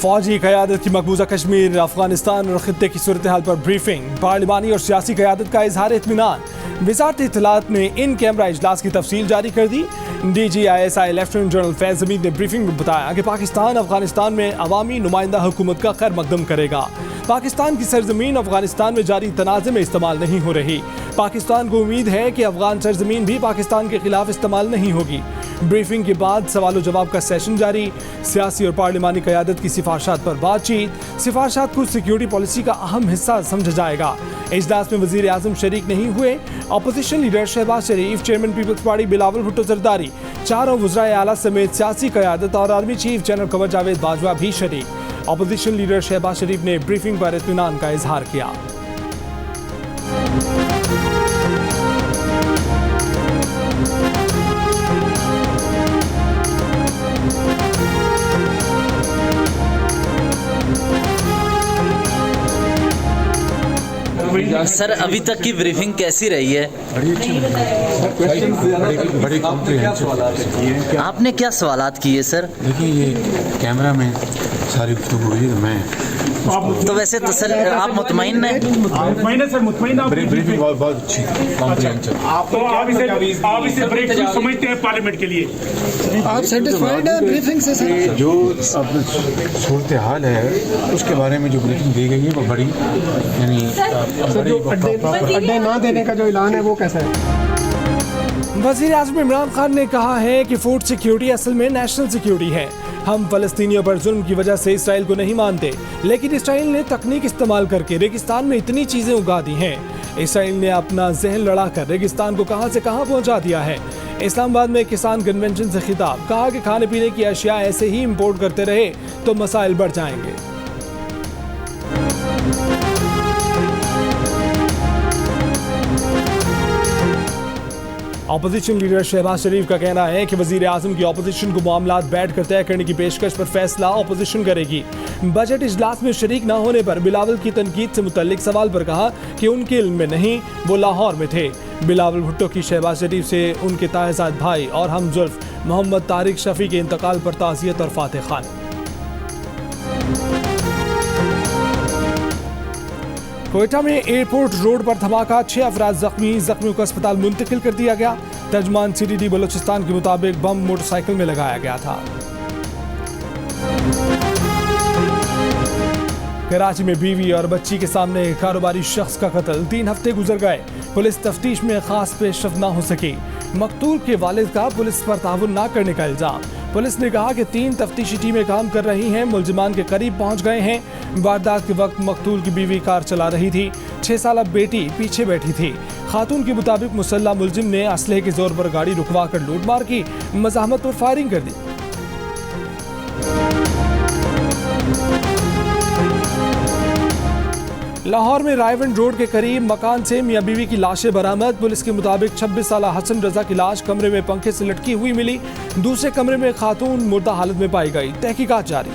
फौजी क़यादत की मकबूजा कश्मीर, अफगानिस्तान और खित्ते की सूरत हाल पर ब्रीफिंग। पार्लिमानी और सियासी क़यादत का इजहार इत्मीनान। वज़ारत इत्तलात ने इन कैमरा इजलास की तफसील जारी कर दी। DGISI लेफ्टिनेंट जनरल फैज़ हमीद ने ब्रीफिंग में बताया कि पाकिस्तान अफगानिस्तान में अवामी नुमाइंदा हुकूमत का खैर मकदम करेगा। पाकिस्तान की सरजमीन अफगानिस्तान में जारी तनाज़े में इस्तेमाल नहीं हो रही। पाकिस्तान को उम्मीद है कि अफगान सरजमीन भी पाकिस्तान के खिलाफ इस्तेमाल नहीं होगी। ब्रीफिंग के बाद सवाल जवाब का सेशन जारी। सियासी और पार्लिमानी क़यादत की सिफारशात पर बातचीत। सिफारशात को सिक्योरिटी पॉलिसी का अहम हिस्सा समझा जाएगा। इजलास में वज़ीर आज़म शरीक नहीं हुए। Opposition leader Shahbaz Sharif, chairman Peoples Party Bilawal Bhutto Zardari, चारों वज़राए आला समेत सियासी क़यादत और army chief general Qamar Javed Bajwa भी शरीक। अपोजिशन लीडर शहबाज शरीफ ने ब्रीफिंग पर इत्मीनान का इजहार किया। सर, अभी तक की ब्रीफिंग कैसी रही है? बड़ी कॉम्प्रिहेंसिव। आपने क्या सवालात किए सर? देखिए, ये कैमरा में सारी गुफ्तगू हुई है। मैं तो वैसे तो सर आप मुतमईन हैं? ब्रीफिंग बहुत अच्छी कॉम्प्रिहेंसिव। आप इसे ब्रेक समझते हैं पार्लियामेंट के लिए? आप सेटिस्फाइड हैं ब्रीफिंग से सर? जो सूरत हाल है उसके बारे में जो ब्रीफिंग दी गई है वो बड़ी, यानी अड्डे ना देने का जो ऐलान है वो कैसा है? वज़ीर आज़म इमरान खान ने कहा है कि फूड सिक्योरिटी असल में नेशनल सिक्योरिटी है। हम फ़लस्तीनियों पर जुल्म की वजह से इसराइल को नहीं मानते, लेकिन इसराइल ने तकनीक इस्तेमाल करके रेगिस्तान में इतनी चीज़ें उगा दी हैं। इसराइल ने अपना जहन लड़ाकर रेगिस्तान को कहां से कहां पहुंचा दिया है। इस्लामाबाद में किसान कन्वेंशन से खिताब, कहा कि खाने पीने की अशिया ऐसे ही इंपोर्ट करते रहे तो मसाइल बढ़ जाएंगे। अपोजिशन लीडर शहबाज शरीफ का कहना है कि वज़ीर आज़म की अपोजिशन को मामलात बैठ कर तय करने की पेशकश पर फैसला अपोजिशन करेगी। बजट इजलास में शरीक न होने पर बिलावल की तनकीद से मुतल्लिक सवाल पर कहा कि उनके इल्म में नहीं, वो लाहौर में थे। बिलावल भुट्टो की शहबाज शरीफ से उनके ताहज़ाद भाई और हमजुल्फ मोहम्मद तारिक शफी के इंतकाल पर ताज़ियत और फातह खान। कोयटा में एयरपोर्ट रोड पर धमाका, 6 अफराद जख्मियों को अस्पताल मुंतकिल कर दिया गया। तर्जमान CDD बलोचिस्तान के मुताबिक बम मोटरसाइकिल में लगाया गया था। कराची में बीवी और बच्ची के सामने कारोबारी शख्स का कत्ल, 3 हफ्ते गुजर गए, पुलिस तफ्तीश में खास पेशरफ न हो सकी। मकतूल के वालिद का पुलिस पर ताउन न करने का इल्जाम। पुलिस ने कहा कि 3 तफ्तीशी टीमें काम कर रही हैं, मुलजिमान के करीब पहुंच गए हैं। वारदात के वक्त मकतूल की बीवी कार चला रही थी, 6 साल बेटी पीछे बैठी थी। खातून के मुताबिक मुसल्ला मुलजिम ने असलहे के जोर पर गाड़ी रुकवा कर लूटमार की, मज़ाहमत पर फायरिंग कर दी। लाहौर में रायवन रोड के करीब मकान से मियां बीवी की लाशें बरामद। पुलिस के मुताबिक 26 साल हसन रजा की लाश कमरे में पंखे से लटकी हुई मिली। दूसरे कमरे में खातून मुर्दा हालत में पाई गई। तहकीकात जारी।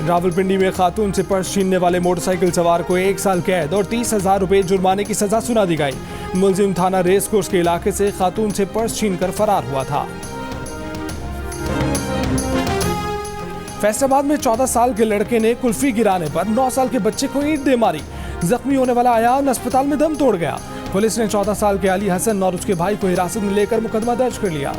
रावलपिंडी में खातून से पर्स छीनने वाले मोटरसाइकिल सवार को 1 साल कैद और 30,000 रुपए जुर्माने की सजा सुना दी गई। मुलजिम थाना रेस कोर्स के इलाके से खातून से पर्स छीनकर फरार हुआ था। फैसलाबाद में 14 साल के लड़के ने कुल्फी गिराने पर 9 साल के बच्चे को ईंट दे मारी। जख्मी होने वाला अयान अस्पताल में दम तोड़ गया। पुलिस ने 14 साल के अली हसन और उसके भाई को हिरासत में लेकर मुकदमा दर्ज कर लिया।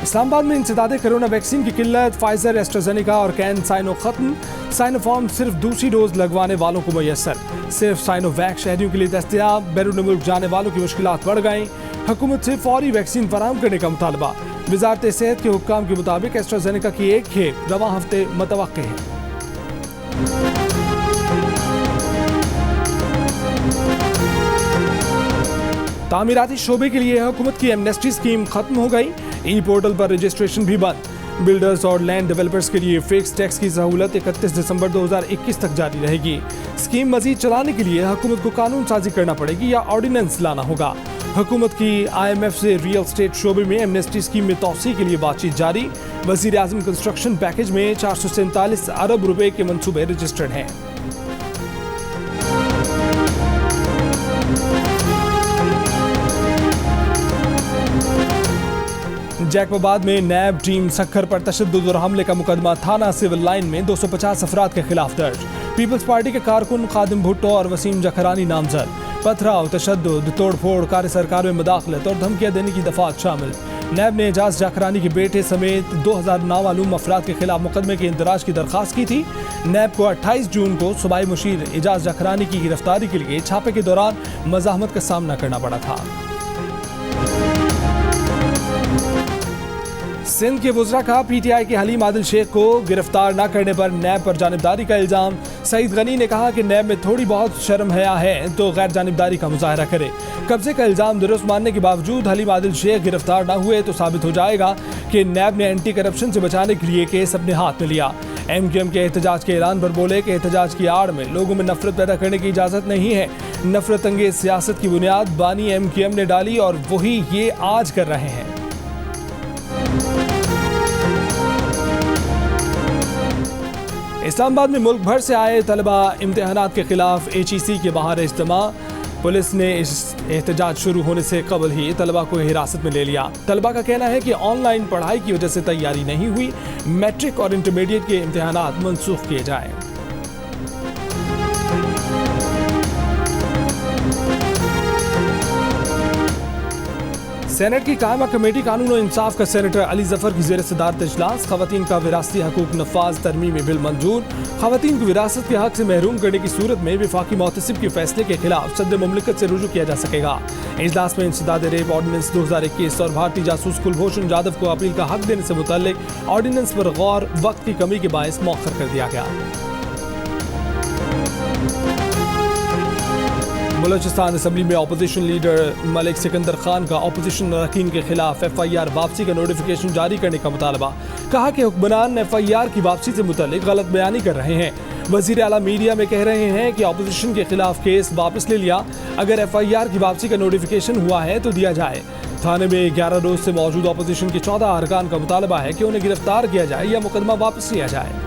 इस्लामाबाद में इंसदादे कोरोना वैक्सीन की किल्लत, फाइजर, एस्ट्राजेनेका और कैन साइनो खत्म। साइनोफार्म सिर्फ दूसरी डोज लगवाने वालों को मुयस्सर। सिर्फ साइनोवैक शहरियों के लिए दस्तयाब। बैरून मुल्क जाने वालों की मुश्किलात बढ़ गई। हुकूमत से फौरी वैक्सीन फराहम करने का मुतालबा। वजारत सेहत के हुक्काम के मुताबिक एस्ट्राजेनेका की 1 खेप रवां हफ्ते मुतवक्के है। तामीराती शोबे के लिए हुकूमत की एमनेस्टी स्कीम खत्म हो गई। ई पोर्टल पर रजिस्ट्रेशन भी बंद। बिल्डर्स और लैंड डेवलपर्स के लिए फिक्स टैक्स की सहूलत 31 दिसंबर 2021 तक जारी रहेगी। स्कीम मजीद चलाने के लिए हुकूमत को कानून साजी करना पड़ेगी या ऑर्डिनेंस लाना होगा। हुकूमत की IMF से रियल स्टेट शोबे में एमनेस्टी स्कीम में तौसी के लिए बातचीत जारी। वज़ीर आज़म कंस्ट्रक्शन पैकेज में 447 अरब रुपए के मंसूबे रजिस्टर्ड हैं। जैकबाबाद में नैब टीम सक्खर पर तशद्दुद और हमले का मुकदमा थाना सिविल लाइन में 250 अफराद के खिलाफ दर्ज। पीपल्स पार्टी के कारकुन खादिम भुट्टो और वसीम जखरानी नामजद। पथराव, तशद्दुद, तोड़फोड़, कार्य सरकार में मुदाखलत और धमकियां देने की दफात शामिल। नैब ने एजाज जखरानी के बेटे समेत 2000 नामालूम अफराद के खिलाफ मुकदमे की इंदराज की दरखास्त की थी। नैब को 28 जून को सूबाई मुशीर एजाज जखरानी की गिरफ्तारी के लिए छापे के दौरान मज़ाहमत का सामना करना पड़ा था। सिंध के वुज़रा का पीटीआई के हलीम आदिल शेख को गिरफ्तार न करने पर नैब पर जानिबदारी का इल्जाम। सईद गनी ने कहा कि नैब में थोड़ी बहुत शर्म हया है तो गैर जानिबदारी का मुजाहरा करे। कब्जे का इल्जाम दुरुस्त मानने के बावजूद हलीम आदिल शेख गिरफ्तार न हुए तो साबित हो जाएगा कि नैब ने एंटी करप्शन से बचाने के लिए केस अपने हाथ में लिया। एमक्यूएम के एहतजाज के ऐलान पर बोले कि एहतजाज की आड़ में लोगों में नफरत पैदा करने की इजाज़त नहीं है। नफरत अंगेज सियासत की बुनियाद बानी एमक्यूएम ने डाली और वही ये आज कर रहे हैं। इस्लामाबाद में मुल्क भर से आए तलबा इम्तिहानात के खिलाफ HEC के बाहर इज्तिमा। पुलिस ने इस एहतजाज शुरू होने से कबल ही तलबा को हिरासत में ले लिया। तलबा का कहना है कि ऑनलाइन पढ़ाई की वजह से तैयारी नहीं हुई, मैट्रिक और इंटरमीडिएट के इम्तिहानात मनसूख किए जाएं। सेनेट की कायमा कमेटी कानून और इंसाफ का सेनेटर अली जफर की ज़ेर सदारत इजलास। खवातीन का विरासती हकूक नफाज तरमीमी बिल मंजूर। खवातीन को विरासत के हक से महरूम करने की सूरत में विफाकी मोहतसिब के फैसले के खिलाफ सदर मुमलिकत से रुजू किया जा सकेगा। इजलास में इंसदाद रेप ऑर्डिनेंस 2021 और भारतीय जासूस कुलभूषण जाधव को अपील का हक देने से मुतल्लिक ऑर्डिनेंस पर गौर वक्त की कमी के बायस मौखर कर दिया गया। बलोचिस्तान असम्बली में अपोजिशन लीडर मलिक सिकंदर खान का अपोजिशन अरकान के खिलाफ FIR वापसी का नोटिफिकेशन जारी करने का मुतालबा। कहा कि हुक्मरान FIR की वापसी से मुतल्लिक गलत बयानी कर रहे हैं। वज़ीर आला मीडिया में कह रहे हैं कि अपोजिशन के खिलाफ केस वापस ले लिया। अगर FIR की वापसी का नोटिफिकेशन हुआ है तो दिया जाए। थाने में 11 रोज से मौजूद अपोजिशन के 14 अरकान का मुतालबा है कि उन्हें गिरफ्तार किया जाए या मुकदमा वापस लिया जाए।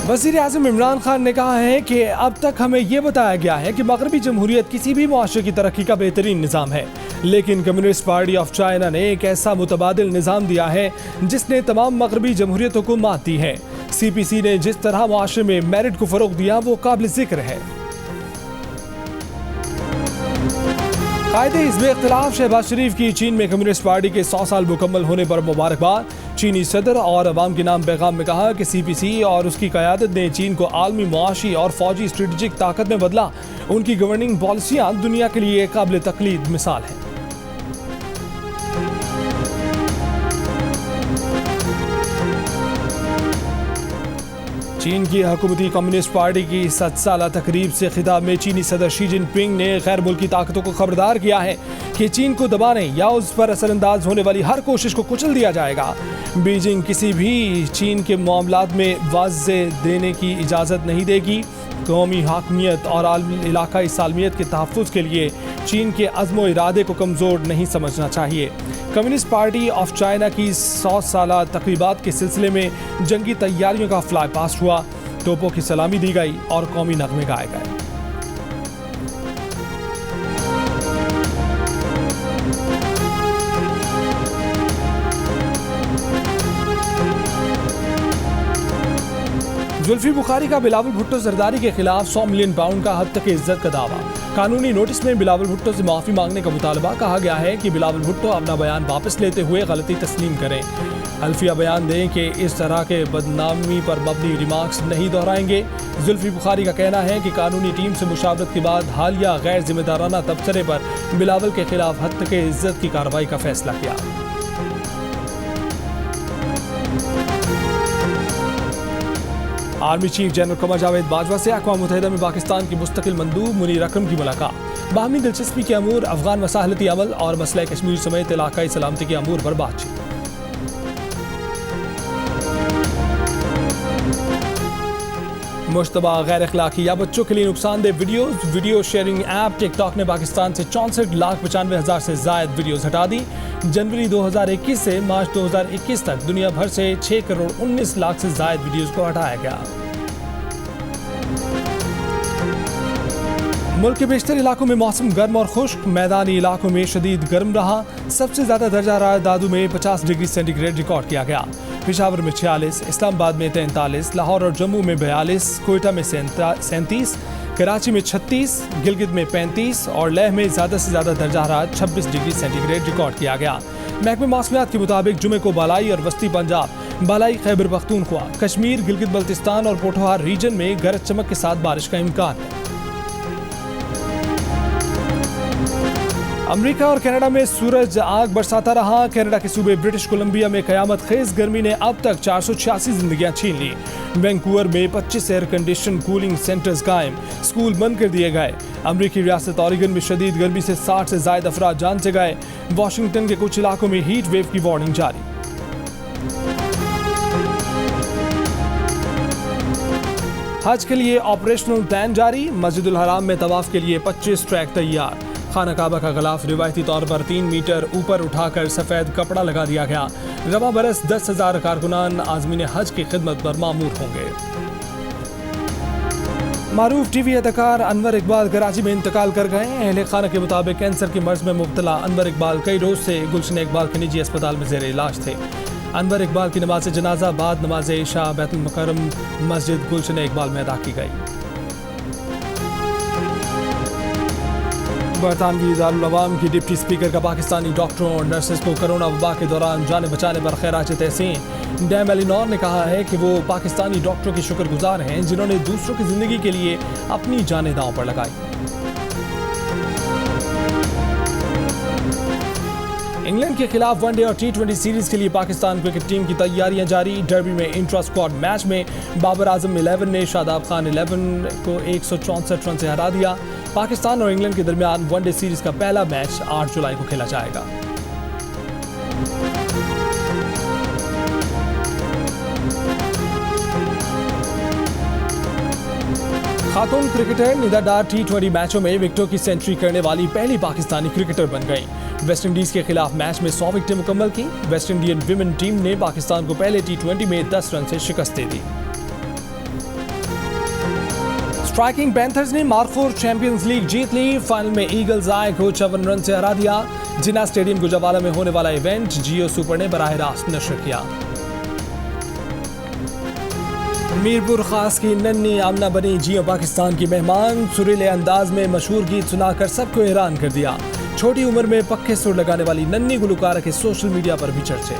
वज़ीर आज़म इमरान खान ने कहा है कि अब तक हमें यह बताया गया है कि मगरबी जमहूरियत किसी भी मुआशरे की तरक्की का बेहतरीन निज़ाम है, लेकिन कम्युनिस्ट पार्टी ऑफ चाइना ने एक ऐसा मुतबादिल निज़ाम दिया है जिसने तमाम मगरबी जमहूरियतों को मात दी है। CPC ने जिस तरह मुआशरे में मेरिट को फ़रोग़ दिया वो काबिल ज़िक्र है। कायदे हिज़्ब इख्तिलाफ शहबाज शरीफ की चीन में कम्युनिस्ट पार्टी के 100 साल मुकम्मल होने पर मुबारकबाद। चीनी सदर और अवाम के नाम पैगाम में कहा कि CPC और उसकी क़यादत ने चीन को आलमी मुआशी और फौजी स्ट्रेटजिक ताकत में बदला। उनकी गवर्निंग पॉलिसियाँ दुनिया के लिए काबिल तक़लीद मिसाल है। चीन की हुकूमती कम्युनिस्ट पार्टी की 7 साला तकरीब से खिताब में चीनी सदर शी जिनपिंग ने गैर मुल्की ताकतों को खबरदार किया है कि चीन को दबाने या उस पर असरअंदाज होने वाली हर कोशिश को कुचल दिया जाएगा। बीजिंग किसी भी चीन के मामलात में वाज़े देने की इजाज़त नहीं देगी। कौमी हाकमियत और आलमी इलाकाई सालमियत के तहफ़्फ़ुज़ के लिए चीन के अज़्म व इरादे को कमज़ोर नहीं समझना चाहिए। कम्युनिस्ट पार्टी ऑफ चाइना की 100 साला तक़रीबात के सिलसिले में जंगी तैयारियों का फ्लाई पास्ट हुआ, तोपों की सलामी दी गई और कौमी नगमे गाए गए। जुल्फी बुखारी का बिलावल भुट्टो जरदारी के खिलाफ 100 मिलियन पाउंड का हद तक इज्जत का दावा। कानूनी नोटिस में बिलावल भुट्टो से माफ़ी मांगने का मुतालबा। कहा गया है कि बिलावल भुट्टो अपना बयान वापस लेते हुए गलती तस्लीम करें, हल्फिया बयान दें कि इस तरह के बदनामी पर मबनी रिमार्क्स नहीं दोहराएंगे। जुल्फी बुखारी का कहना है कि कानूनी टीम से मुशावरत के बाद हालिया गैर जिम्मेदाराना तबसरे पर बिलावल के खिलाफ हद तक इज्जत की कार्रवाई का फैसला किया। Army chief general Qamar Javed Bajwa से अक़वाम मुत्तहिदा में पाकिस्तान की मुस्तकिल मंदूब मुनीर अकरम की मुलाकात। बाहमी दिलचस्पी के अमूर, अफगान मसाहलती अमल और मसला कश्मीर समेत इलाकाई सलामती के अमूर पर बातचीत। मुश्तबा गैर अखलाकी या बच्चों के लिए नुकसानदेह वीडियो शेयरिंग ऐप टिकटॉक ने पाकिस्तान से 64,95,000 से ज़ायद वीडियोज़ हटा दी। जनवरी 2021 से मार्च 2021 तक दुनिया भर से 6 करोड़ 19 लाख से ज़ायद वीडियोज़ को हटाया गया। मुल्क के बेशतर इलाकों में मौसम गर्म और खुश्क, मैदानी इलाकों में शदीद गर्म रहा। सबसे ज्यादा दर्जा हरारत दादू में 50 डिग्री सेंटीग्रेड रिकॉर्ड किया गया। पेशावर में 46, इस्लामाबाद में 43, लाहौर और जम्मू में 42, कोयटा में 37, कराची में 36, गिलगित में 35 और लेह में ज्यादा से ज्यादा दर्जा हरारत 26 डिग्री सेंटीग्रेड रिकॉर्ड किया गया। महकमे मौसमियात के मुताबिक जुमे को बालाई और वस्ती पंजाब, बालाई खैबर पख्तूनख्वा, कश्मीर, गिलगित बल्तिस्तान और पोठोहार रीजन में गरज चमक के साथ बारिश का इम्कान है। अमेरिका और कनाडा में सूरज आग बरसाता रहा। कनाडा के सूबे ब्रिटिश कोलंबिया में कयामत खेज गर्मी ने अब तक 486 जिंदगियां छीन ली। वैंकूवर में 25 एयर कंडीशन कूलिंग सेंटर्स कायम, स्कूल बंद कर दिए गए। अमेरिकी रियासत ऑरिगन में शदीद गर्मी से 60 से ज्यादा अफराद जान से गए। वाशिंगटन के कुछ इलाकों में हीट वेव की वार्निंग जारी। हज के लिए ऑपरेशनल प्लान जारी। मस्जिदुल हराम में तवाफ के लिए 25 ट्रैक तैयार। खाना काबा का गिलाफ रिवायती तौर पर 3 मीटर ऊपर उठाकर सफेद कपड़ा लगा दिया गया। रवा बरस 10,000 कारकुनान आज़मीन हज की खिदमत पर मामूर होंगे। मारूफ टीवी अदाकार अनवर इकबाल कराची में इंतकाल कर गए। अहले खाना के मुताबिक कैंसर की मर्ज में मुब्तला अनवर इकबाल कई रोज से गुलशन इकबाल के निजी अस्पताल में जेर इलाज थे। अनवर इकबाल की नमाज जनाजा बाद नमाज इशा बैतुल मुकर्रम मस्जिद गुलशन इकबाल में अदा की गई। बरतानवी दारुल अवाम की डिप्टी स्पीकर का पाकिस्तानी डॉक्टरों और नर्सेस को कोरोना वबा के दौरान जाने बचाने पर खैराज तहसीन। डैम एलिनोर ने कहा है कि वो पाकिस्तानी डॉक्टरों के शुक्रगुजार हैं जिन्होंने दूसरों की जिंदगी के लिए अपनी जानें दांव पर लगाई। इंग्लैंड के खिलाफ वनडे और T20 सीरीज के लिए पाकिस्तान क्रिकेट टीम की तैयारियां जारी। डर्बी में इंट्रा स्क्वाड मैच में बाबर आजम 11 ने शादाब खान 11 को 164 रन से हरा दिया। पाकिस्तान और इंग्लैंड के दरमियान वनडे सीरीज का पहला मैच 8 जुलाई को खेला जाएगा। खातून क्रिकेटर निदा डार T20 मैचों में विकेटों की सेंचुरी करने वाली पहली पाकिस्तानी क्रिकेटर बन गई। वेस्ट इंडीज के खिलाफ मैच में 100 विकेटें मुकम्मल की। वेस्ट इंडियन विमेन टीम ने पाकिस्तान को पहले T20 में 10 रन से शिकस्त दे दी। स्ट्राइकिंग पैंथर्स ने मार्कोर चैंपियंस लीग जीत ली। फाइनल में ईगल्स आय को 54 रन से हरा दिया। जिन्ना स्टेडियम गुजरावाला में होने वाला इवेंट जियो सुपर ने बराह रास्त नशर किया। मीरपुर खास की नन्ही आमना बनी जियो पाकिस्तान की मेहमान। सुरीले अंदाज में मशहूर गीत सुनाकर सबको हैरान कर दिया। छोटी उम्र में पक्के सुर लगाने वाली नन्ही गुलकारा के सोशल मीडिया पर भी चर्चे।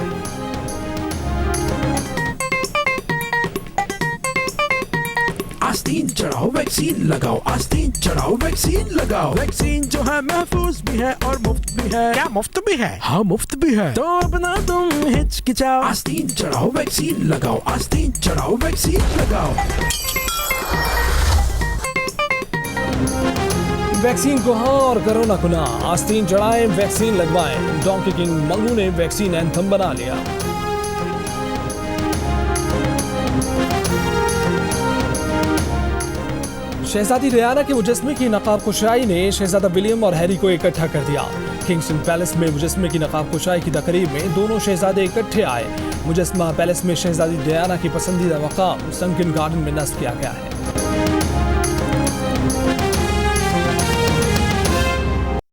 आस्तीन चढ़ाओ वैक्सीन लगाओ, आस्तीन चढ़ाओ वैक्सीन लगाओ। वैक्सीन जो है महफूज भी है और मुफ्त भी है। क्या मुफ्त भी है? हाँ मुफ्त भी है। तो अपना तुम हिचकिचाओ, आस्तीन चढ़ाओ वैक्सीन लगाओ, आस्तीन चढ़ाओ वैक्सीन लगाओ। वैक्सीन को हाँ और कोरोना को ना। आस्तीन चढ़ाएं, वैक्सीन लगवाएं। डोंकी किंग मंगू ने वैक्सीन एंथम बना लिया। शहजादी डियाना के मुजस्मे की नकाब कुशाई ने शहजादा विलियम और हैरी को इकट्ठा कर दिया। किंगस्टन पैलेस में मुजस्मे की नकाब कुशाई की तकरीब में दोनों शहजादे इकट्ठे आए। मुजस्मा पैलेस में शहजादी डियाना की पसंदीदा मकाम सनकन गार्डन में नस्ब किया गया है।